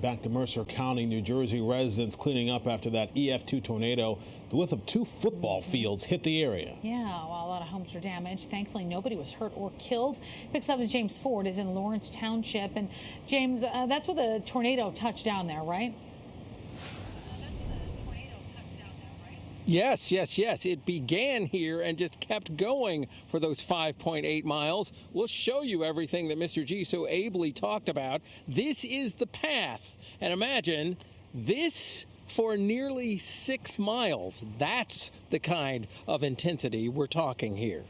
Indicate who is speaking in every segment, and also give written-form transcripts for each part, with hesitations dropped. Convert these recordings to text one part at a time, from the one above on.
Speaker 1: Back to Mercer County, New Jersey. Residents cleaning up after that EF2 tornado. The width of 2 football fields hit the area.
Speaker 2: Yeah, well, a lot of homes were damaged. Thankfully, nobody was hurt or killed. Picks up James Ford is in Lawrence Township. And James, that's where the tornado touched down there, right?
Speaker 3: Yes. It began here and just kept going for those 5.8 miles. We'll show you everything that Mr. G so ably talked about. This is the path. And imagine this for nearly 6 miles. That's the kind of intensity we're talking here.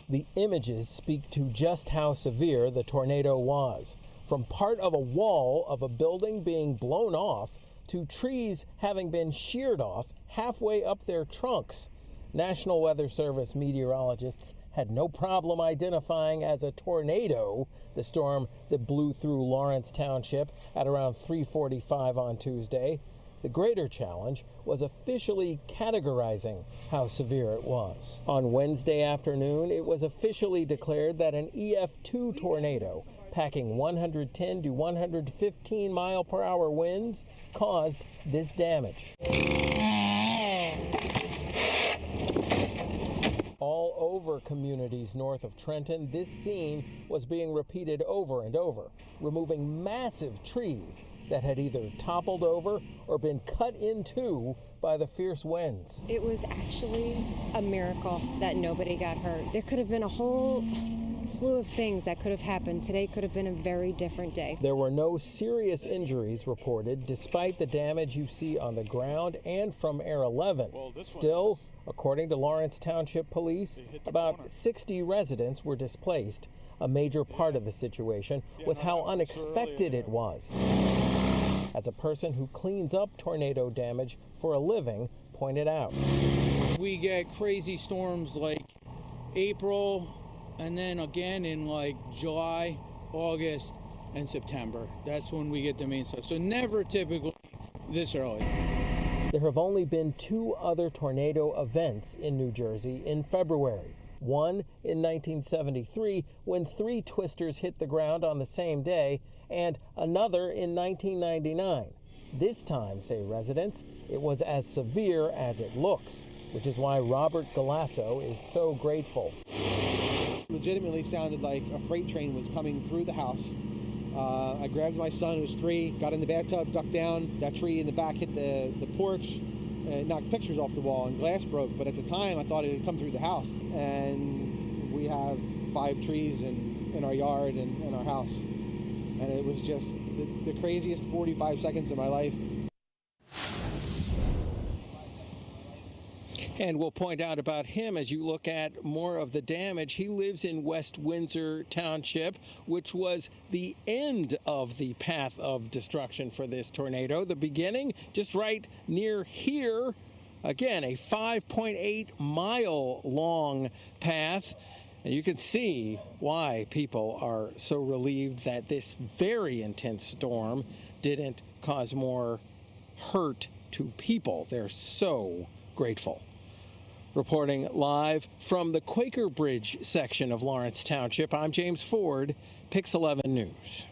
Speaker 3: The images speak to just how severe the tornado was. From part of a wall of a building being blown off to trees having been sheared off halfway up their trunks. National Weather Service meteorologists had no problem identifying as a tornado the storm that blew through Lawrence Township at around 3:45 on Tuesday. The greater challenge was officially categorizing how severe it was. On Wednesday afternoon, it was officially declared that an EF2 tornado packing 110 to 115 mile per hour winds caused this damage. All over communities north of Trenton, this scene was being repeated over and over, removing massive trees that had either toppled over or been cut in two by the fierce winds.
Speaker 4: It was actually a miracle that nobody got hurt. There could have been a whole slew of things that could have happened. Today could have been a very different day.
Speaker 3: There were no serious injuries reported, despite the damage you see on the ground and from Air 11. Still, according to Lawrence Township Police, about 60 residents were displaced. A major part of the situation was how unexpected it was. As a person who cleans up tornado damage for a living pointed out.
Speaker 5: We get crazy storms like April, and then again in like July, August, and September. That's when we get the main stuff. So never typically this early.
Speaker 3: There have only been 2 other tornado events in New Jersey in February. One in 1973 when 3 twisters hit the ground on the same day, and another in 1999. This time, say residents, it was as severe as it looks, which is why Robert Galasso is so grateful.
Speaker 6: Legitimately sounded like a freight train was coming through the house. I grabbed my son, who was 3, got in the bathtub, ducked down. That tree in the back hit the porch, and knocked pictures off the wall, and glass broke. But at the time, I thought it had come through the house. And we have 5 trees in our yard and in our house. And it was just the craziest 45 seconds of my life.
Speaker 3: And we'll point out about him as you look at more of the damage. He lives in West Windsor Township, which was the end of the path of destruction for this tornado. The beginning, just right near here. Again, a 5.8 mile long path. And you can see why people are so relieved that this very intense storm didn't cause more hurt to people. They're so grateful. Reporting live from the Quaker Bridge section of Lawrence Township, I'm James Ford, Pix 11 News.